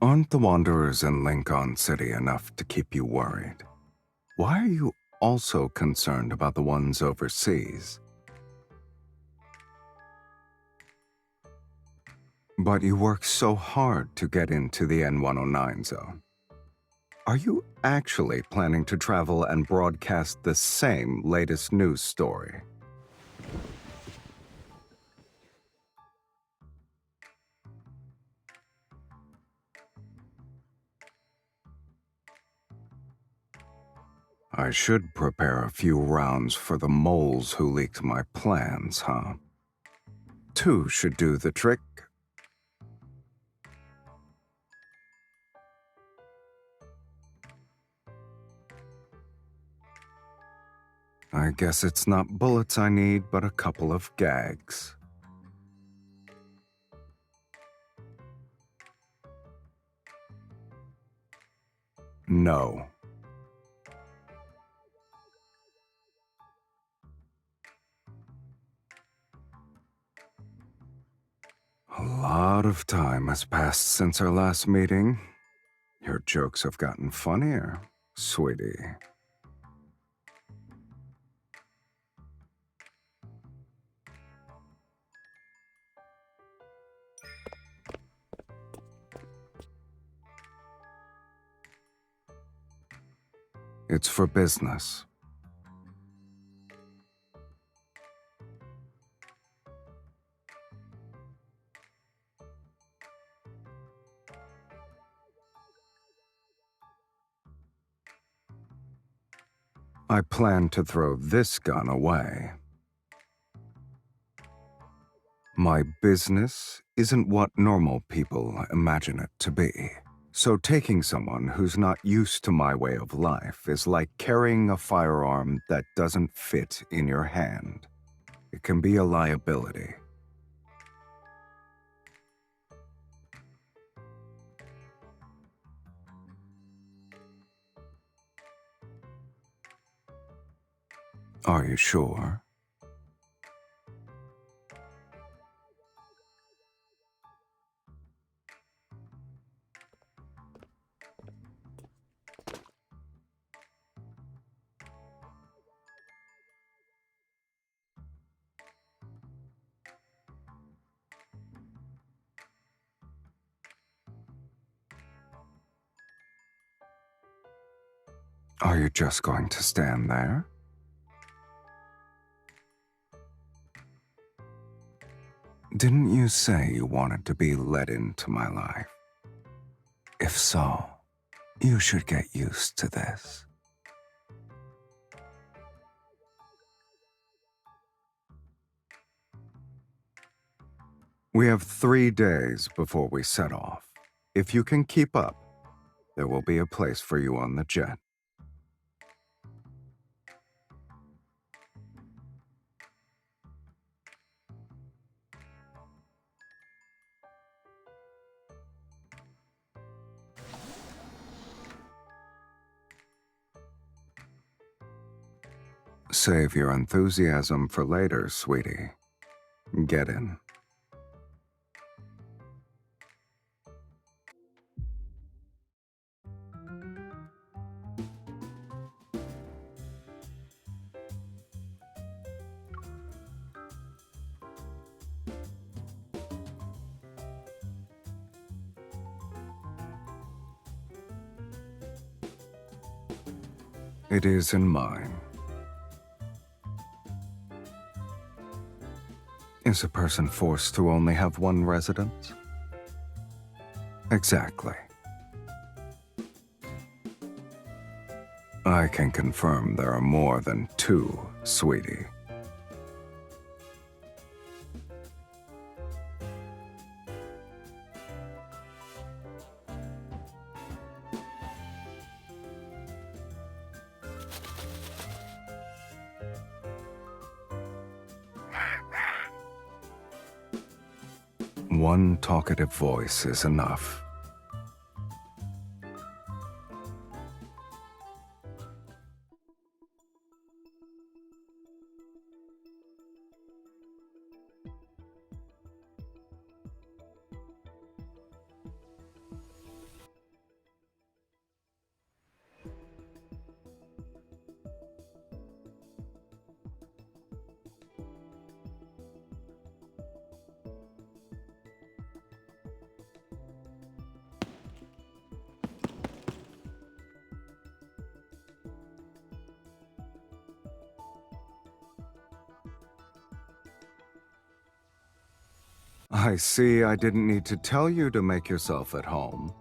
Aren't the Wanderers in Lincoln City enough to keep you worried? Why are you also concerned about the ones overseas? But you work so hard to get into the N109 zone. Are you actually planning to travel and broadcast the same latest news story? I should prepare a few rounds for the moles who leaked my plans, huh? 2 should do the trick. I guess it's not bullets I need, but a couple of gags. No. A lot of time has passed since our last meeting. Your jokes have gotten funnier, sweetie. It's for business. I plan to throw this gun away. My business isn't what normal people imagine it to be. So taking someone who's not used to my way of life is like carrying a firearm that doesn't fit in your hand. It can be a liability. Are you sure? Are you just going to stand there? Didn't you say you wanted to be let into my life? If so, you should get used to this. We have 3 days before we set off. If you can keep up, there will be a place for you on the jet. Save your enthusiasm for later, sweetie. Get in. It is in mine. Is a person forced to only have one residence? Exactly. I can confirm there are more than 2, sweetie. One talkative voice is enough. I see I didn't need to tell you to make yourself at home.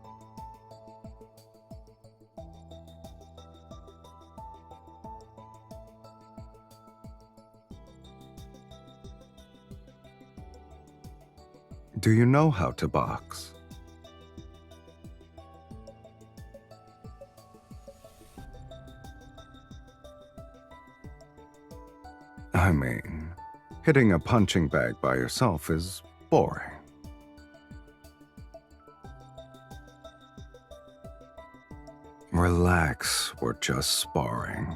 Do you know how to box? I mean, hitting a punching bag by yourself is boring. Relax, we're just sparring.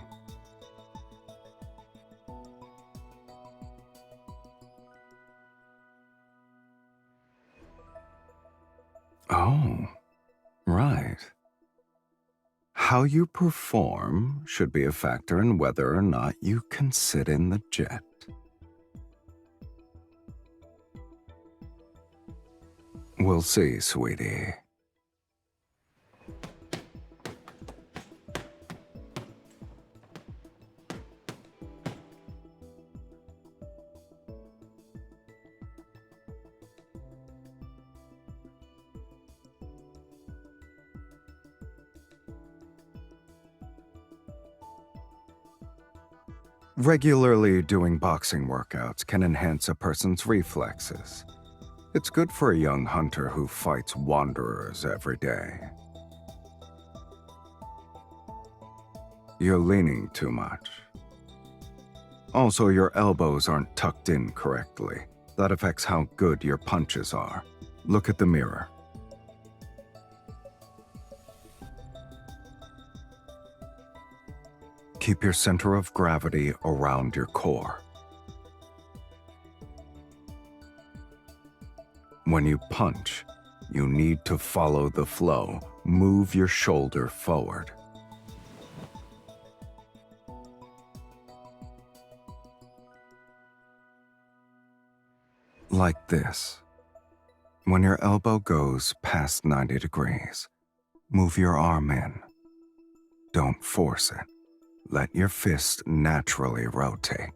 Oh, right. How you perform should be a factor in whether or not you can sit in the jet. We'll see, sweetie. Regularly doing boxing workouts can enhance a person's reflexes. It's good for a young hunter who fights wanderers every day. You're leaning too much. Also, your elbows aren't tucked in correctly. That affects how good your punches are. Look at the mirror. Keep your center of gravity around your core. When you punch, you need to follow the flow. Move your shoulder forward. Like this. When your elbow goes past 90 degrees, move your arm in. Don't force it. Let your fist naturally rotate.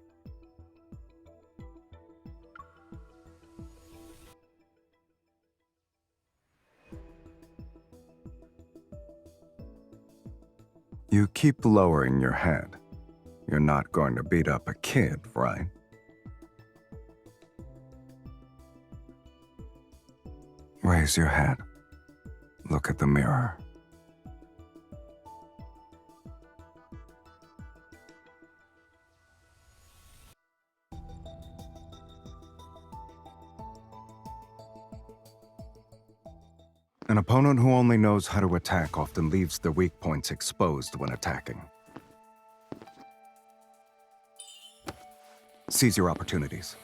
You keep lowering your head. You're not going to beat up a kid, right? Raise your head. Look at the mirror. An opponent who only knows how to attack often leaves their weak points exposed when attacking. Seize your opportunities.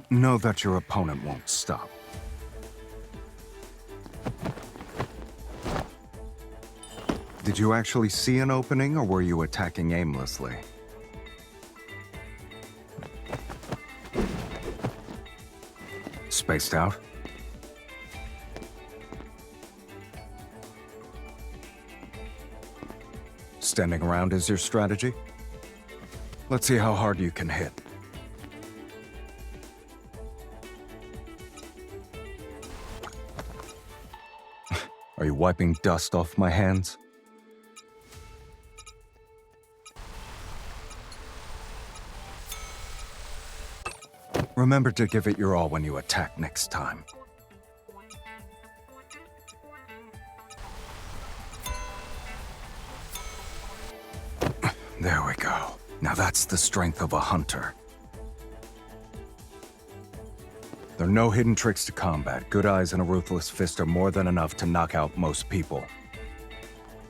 Know that your opponent won't stop. Did you actually see an opening, or were you attacking aimlessly? Spaced out? Standing around is your strategy? Let's see how hard you can hit. Are you wiping dust off my hands? Remember to give it your all when you attack next time. There we go. Now that's the strength of a hunter. There are no hidden tricks to combat. Good eyes and a ruthless fist are more than enough to knock out most people.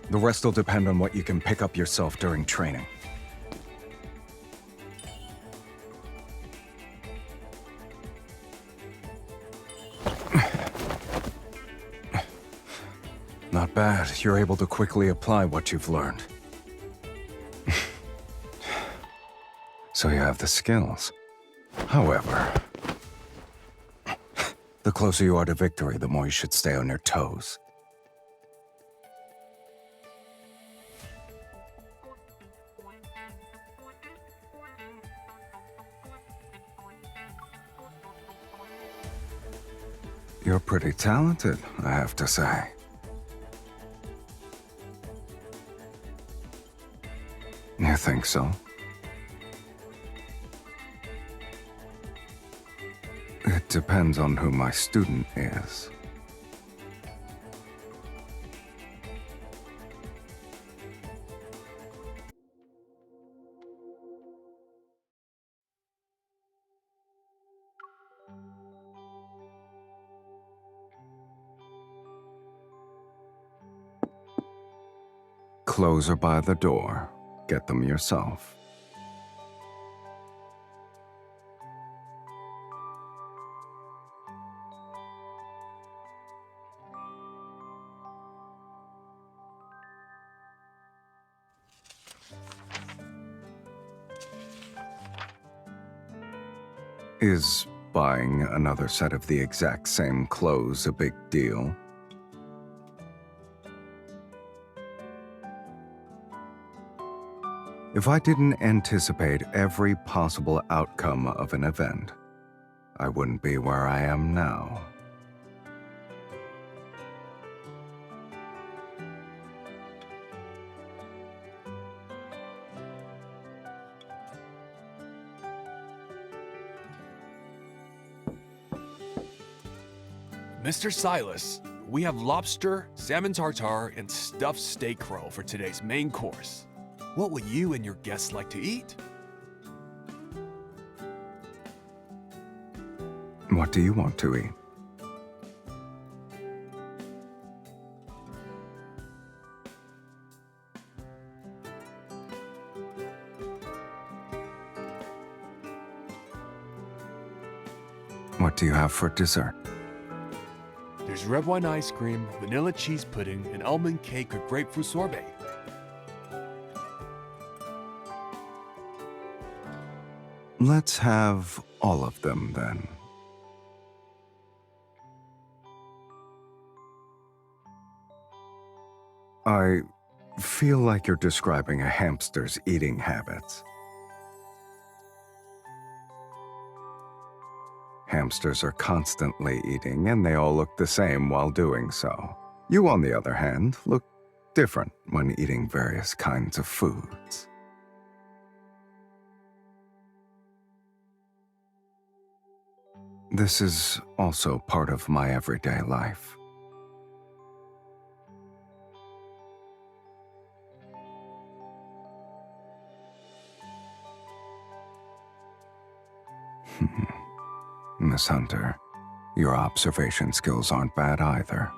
The rest will depend on what you can pick up yourself during training. Not bad. You're able to quickly apply what you've learned. So you have the skills. However, the closer you are to victory, the more you should stay on your toes. You're pretty talented, I have to say. You think so? It depends on who my student is. Clothes are by the door. Get them yourself. Is buying another set of the exact same clothes a big deal? If I didn't anticipate every possible outcome of an event, I wouldn't be where I am now. Mr. Sylus, we have lobster, salmon tartare, and stuffed steak roll for today's main course. What would you and your guests like to eat? What do you want to eat? What do you have for dessert? There's red wine ice cream, vanilla cheese pudding, and almond cake with grapefruit sorbet. Let's have all of them then. I feel like you're describing a hamster's eating habits. Hamsters are constantly eating, and they all look the same while doing so. You, on the other hand, look different when eating various kinds of foods. This is also part of my everyday life. Miss Hunter, your observation skills aren't bad either.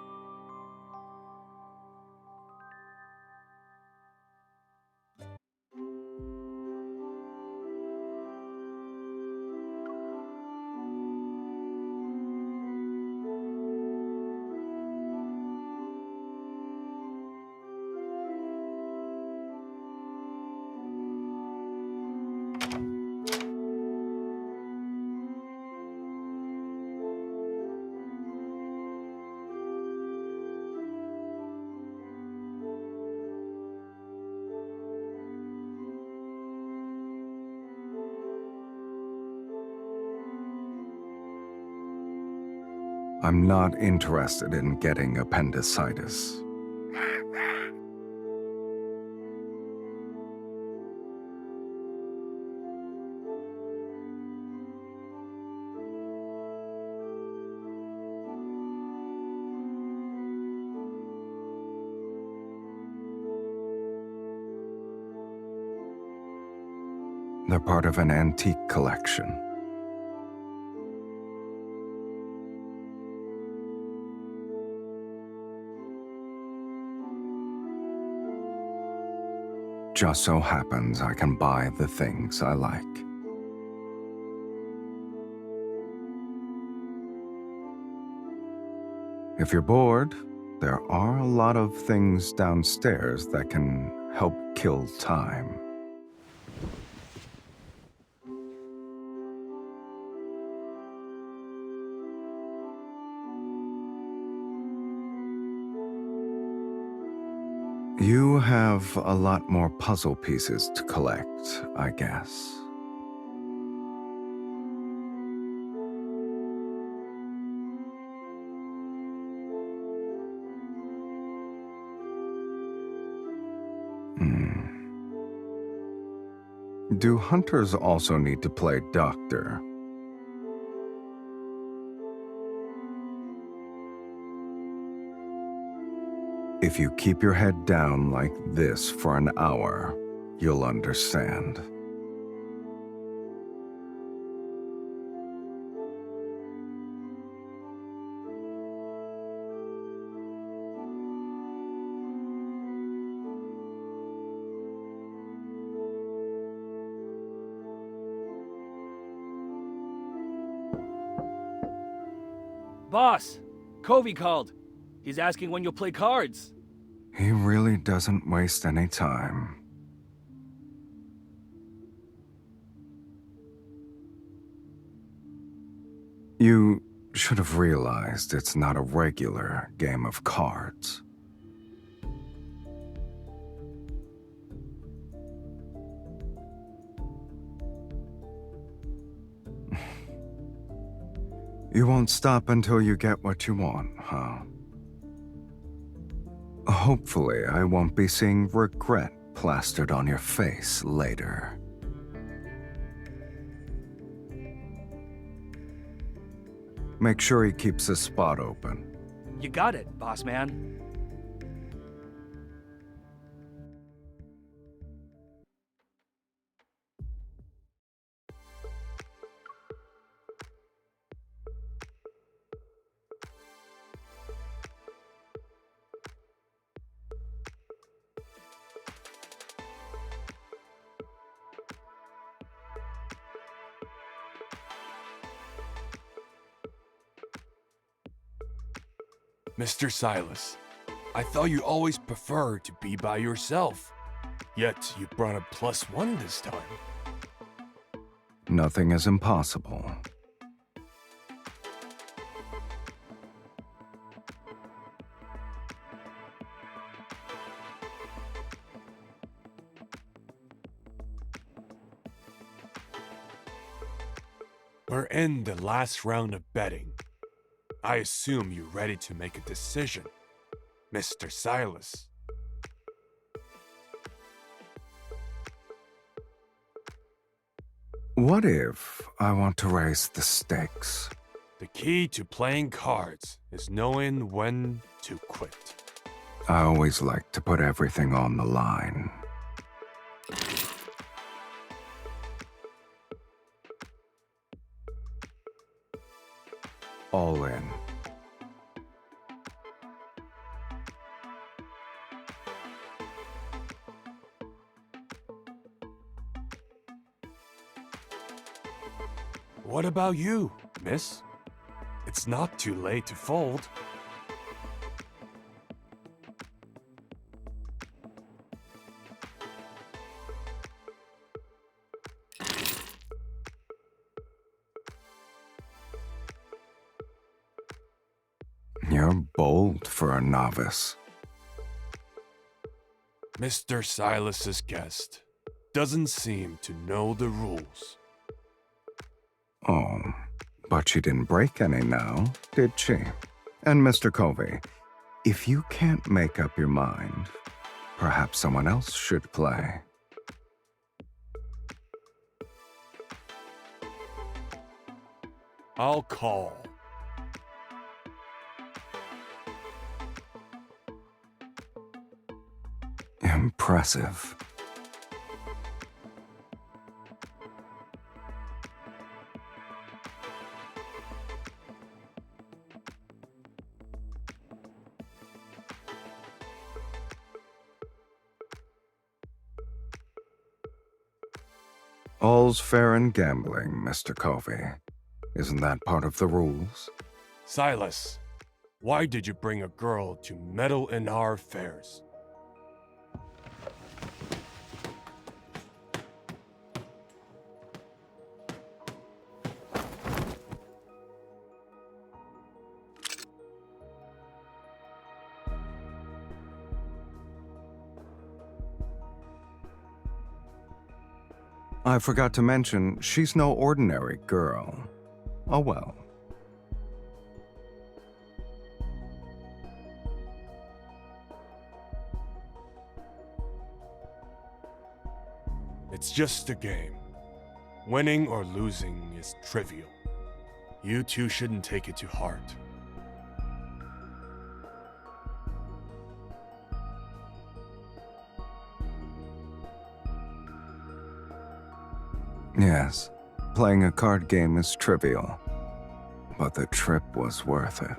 I'm not interested in getting appendicitis. They're part of an antique collection. Just so happens I can buy the things I like. If you're bored, there are a lot of things downstairs that can help kill time. You have a lot more puzzle pieces to collect, I guess. Do hunters also need to play doctor? If you keep your head down like this for an hour, you'll understand. Boss, Covey called. He's asking when you'll play cards. He really doesn't waste any time. You should have realized it's not a regular game of cards. You won't stop until you get what you want, huh? Hopefully, I won't be seeing regret plastered on your face later. Make sure he keeps his spot open. You got it, boss man. Mr. Sylus, I thought you always preferred to be by yourself. Yet you brought a +1 this time. Nothing is impossible. We're in the last round of betting. I assume you're ready to make a decision, Mr. Sylus. What if I want to raise the stakes? The key to playing cards is knowing when to quit. I always like to put everything on the line. All in. What about you, miss? It's not too late to fold. You're bold for a novice. Mr. Silas's guest doesn't seem to know the rules. Oh, but she didn't break any now, did she? And Mr. Covey, if you can't make up your mind, perhaps someone else should play. I'll call. Impressive. All's fair in gambling, Mr. Covey. Isn't that part of the rules? Silas, why did you bring a girl to meddle in our affairs? I forgot to mention, she's no ordinary girl. Oh well. It's just a game. Winning or losing is trivial. You two shouldn't take it to heart. Yes, playing a card game is trivial, but the trip was worth it.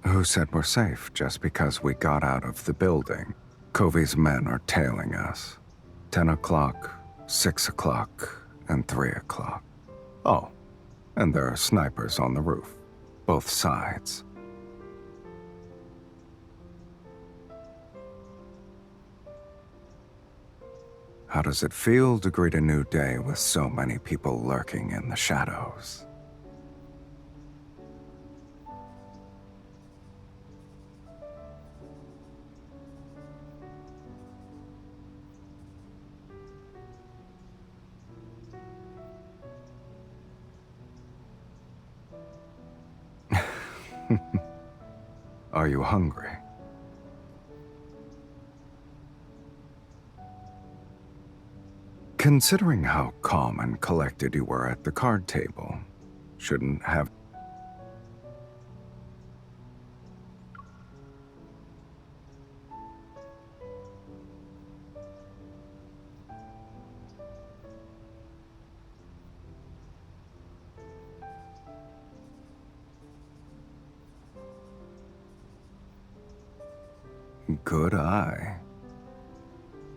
Who said we're safe just because we got out of the building? Covey's men are tailing us. 10 o'clock, 6 o'clock, and 3 o'clock. Oh, and there are snipers on the roof. Both sides. How does it feel to greet a new day with so many people lurking in the shadows? Are you hungry? Considering how calm and collected you were at the card table, shouldn't have... Good eye.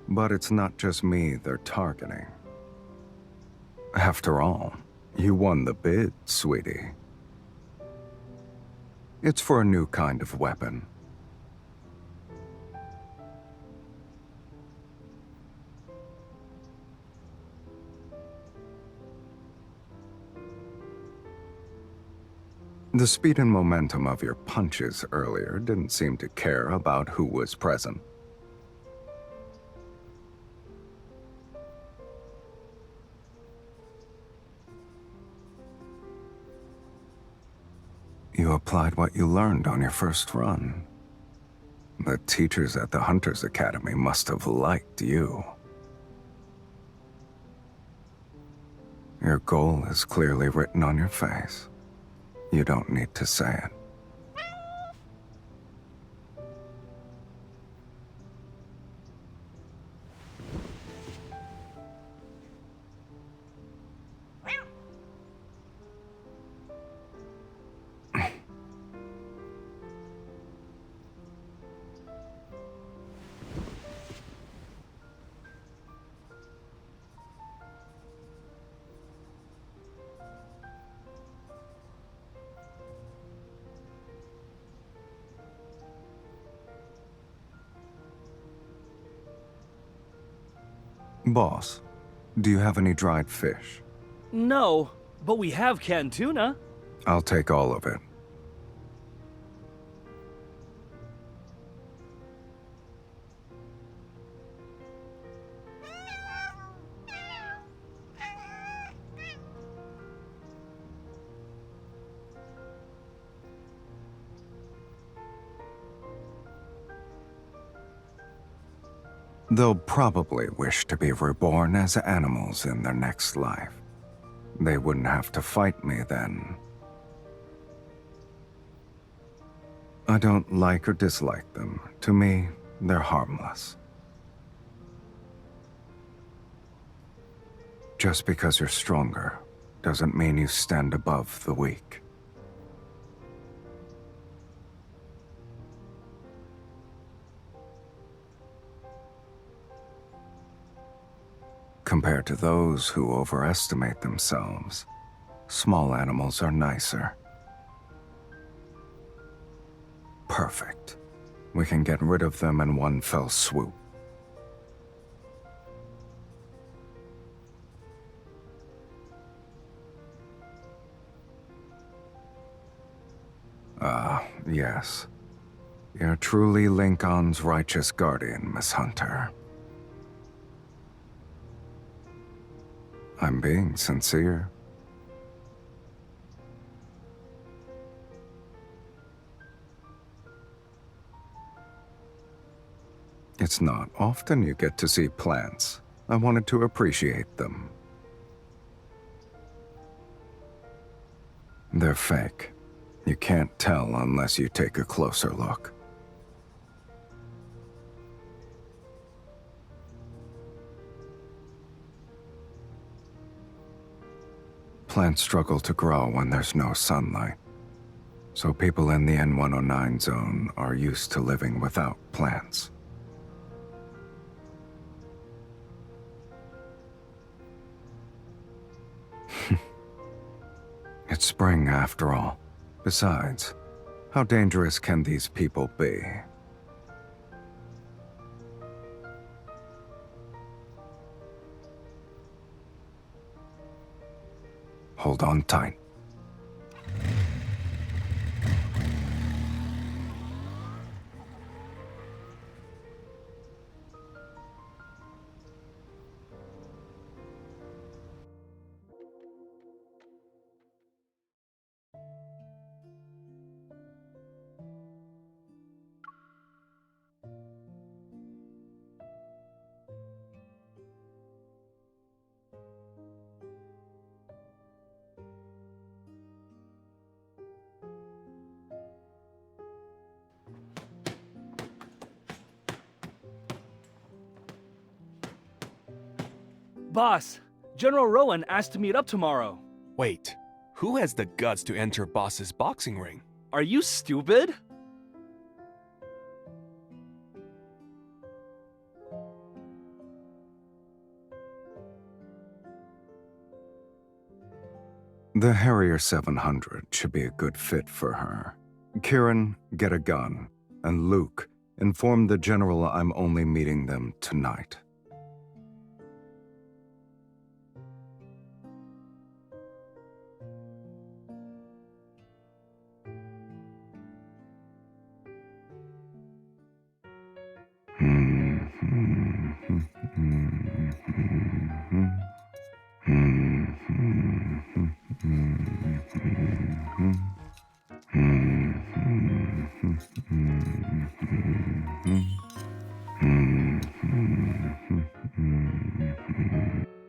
But it's not just me they're targeting. After all, you won the bid, sweetie. It's for a new kind of weapon. The speed and momentum of your punches earlier didn't seem to care about who was present. You applied what you learned on your first run. The teachers at the Hunters Academy must have liked you. Your goal is clearly written on your face. You don't need to say it. Boss, do you have any dried fish? No, but we have canned tuna. I'll take all of it. They'll probably wish to be reborn as animals in their next life. They wouldn't have to fight me then. I don't like or dislike them. To me, they're harmless. Just because you're stronger doesn't mean you stand above the weak. Compared to those who overestimate themselves, small animals are nicer. Perfect. We can get rid of them in one fell swoop. Yes. You're truly Lincoln's righteous guardian, Miss Hunter. I'm being sincere. It's not often you get to see plants. I wanted to appreciate them. They're fake. You can't tell unless you take a closer look. Plants struggle to grow when there's no sunlight. So people in the N109 zone are used to living without plants. It's spring after all. Besides, how dangerous can these people be? Hold on tight. Boss, General Rowan asked to meet up tomorrow. Wait, who has the guts to enter Boss's boxing ring? Are you stupid? The Harrier 700 should be a good fit for her. Kieran, get a gun. And Luke, inform the General I'm only meeting them tonight.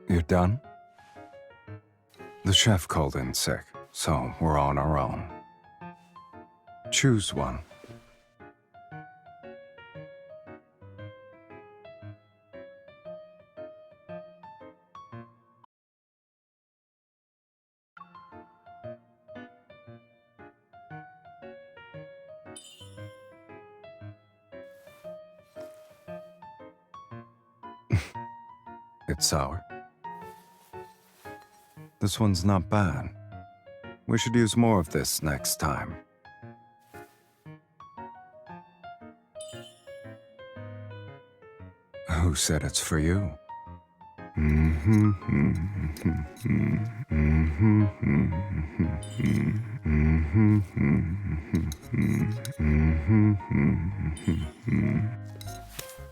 You done? The chef called in sick, so we're on our own. Choose one. It's sour. This one's not bad. We should use more of this next time. Who said it's for you?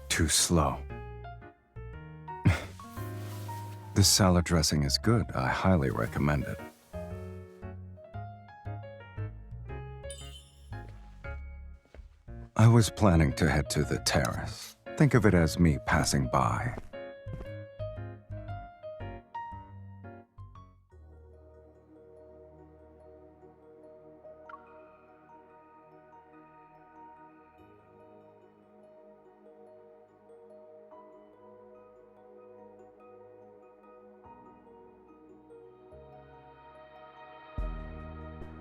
Too slow. This salad dressing is good. I highly recommend it. I was planning to head to the terrace. Think of it as me passing by.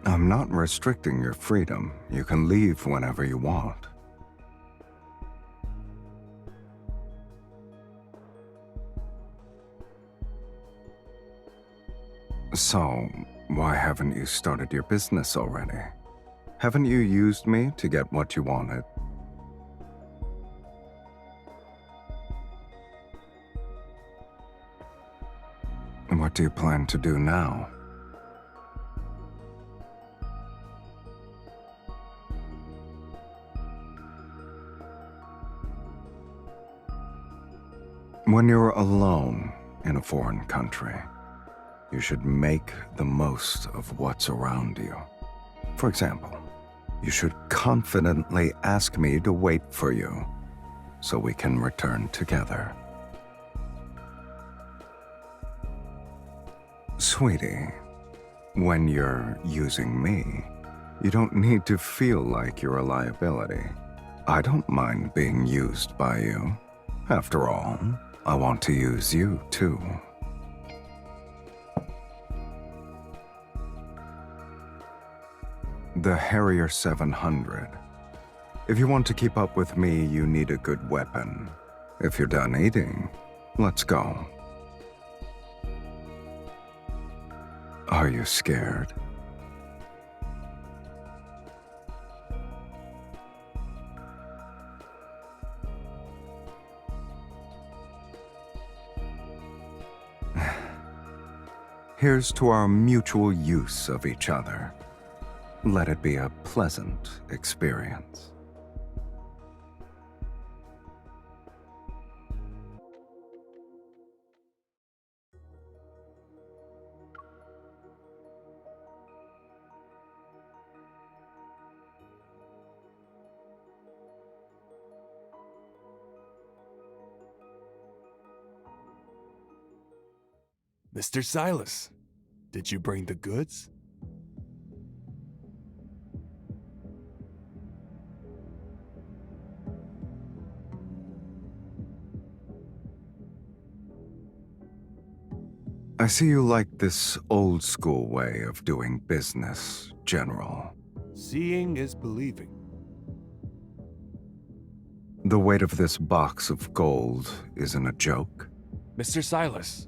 I'm not restricting your freedom. You can leave whenever you want. So, why haven't you started your business already? Haven't you used me to get what you wanted? What do you plan to do now? When you're alone in a foreign country, you should make the most of what's around you. For example, you should confidently ask me to wait for you so we can return together. Sweetie, when you're using me, you don't need to feel like you're a liability. I don't mind being used by you. After all, I want to use you too. The Harrier 700. If you want to keep up with me, you need a good weapon. If you're done eating, let's go. Are you scared? Here's to our mutual use of each other. Let it be a pleasant experience. Mr. Sylus, did you bring the goods? I see you like this old-school way of doing business, General. Seeing is believing. The weight of this box of gold isn't a joke. Mr. Sylus,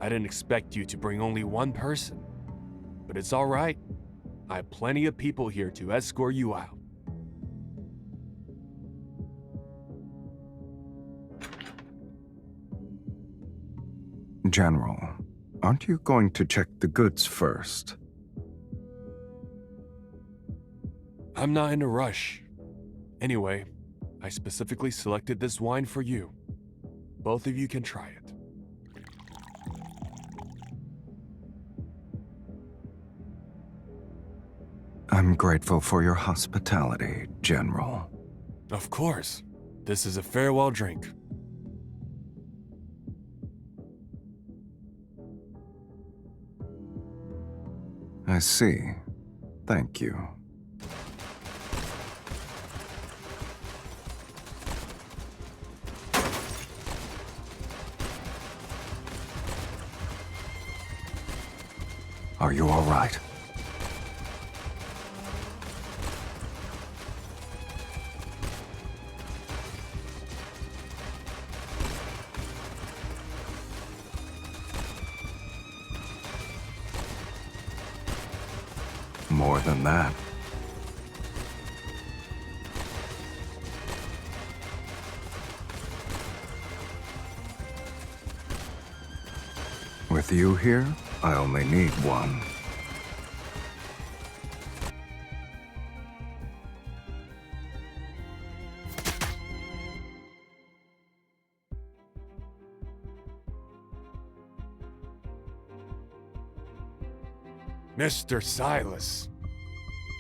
I didn't expect you to bring only one person, but it's all right. I have plenty of people here to escort you out. General, aren't you going to check the goods first? I'm not in a rush. Anyway, I specifically selected this wine for you. Both of you can try it. I'm grateful for your hospitality, General. Of course. This is a farewell drink. I see. Thank you. Are you all right? More than that. With you here, I only need one. Mr. Sylus,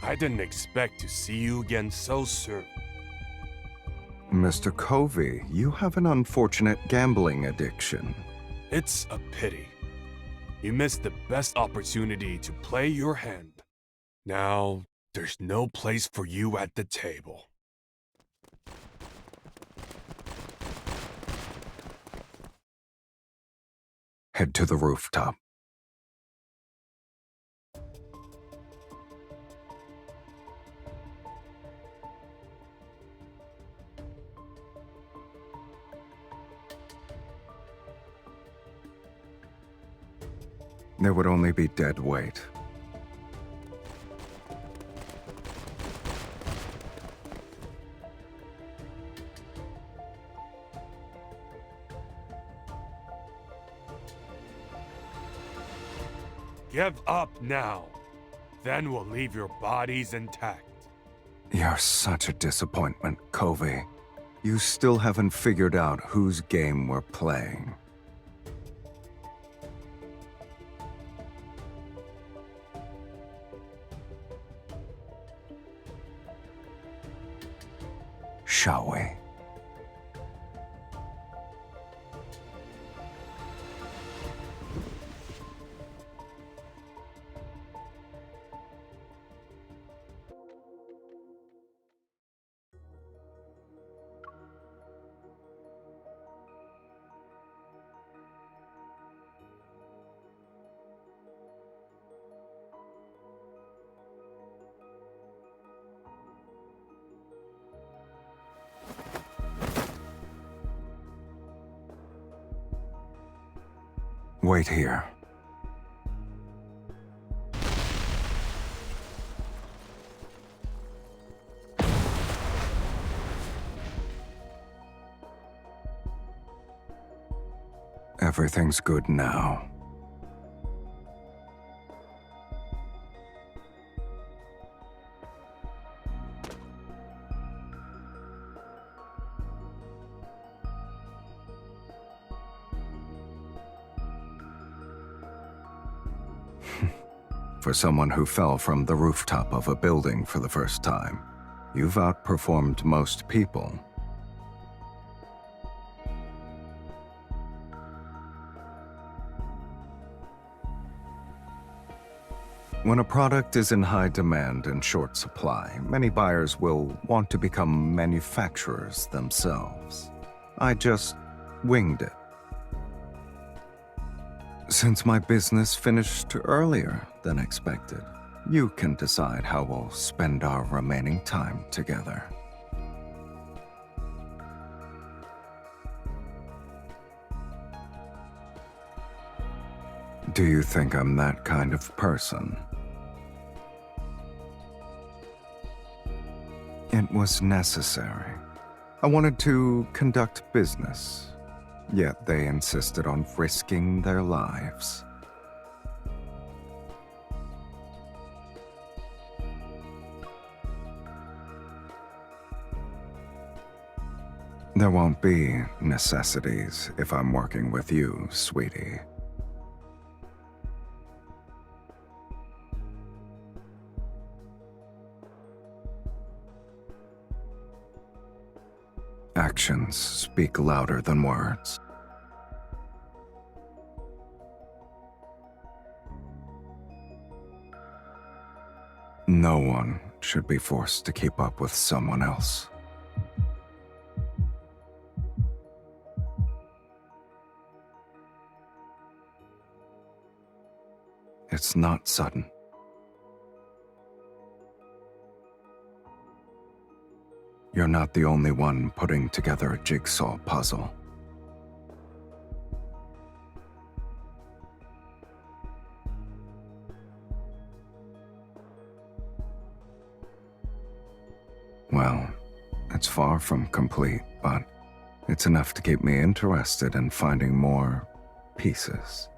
I didn't expect to see you again so soon. Mr. Covey, you have an unfortunate gambling addiction. It's a pity. You missed the best opportunity to play your hand. Now, there's no place for you at the table. Head to the rooftop. There would only be dead weight. Give up now. Then we'll leave your bodies intact. You're such a disappointment, Covey. You still haven't figured out whose game we're playing. Shall we? Wait here. Everything's good now. For someone who fell from the rooftop of a building for the first time, you've outperformed most people. When a product is in high demand and short supply, many buyers will want to become manufacturers themselves. I just winged it. Since my business finished earlier than expected, you can decide how we'll spend our remaining time together. Do you think I'm that kind of person? It was necessary. I wanted to conduct business, yet they insisted on risking their lives. There won't be necessities if I'm working with you, sweetie. Actions speak louder than words. No one should be forced to keep up with someone else. It's not sudden. You're not the only one putting together a jigsaw puzzle. Well, it's far from complete, but it's enough to keep me interested in finding more pieces.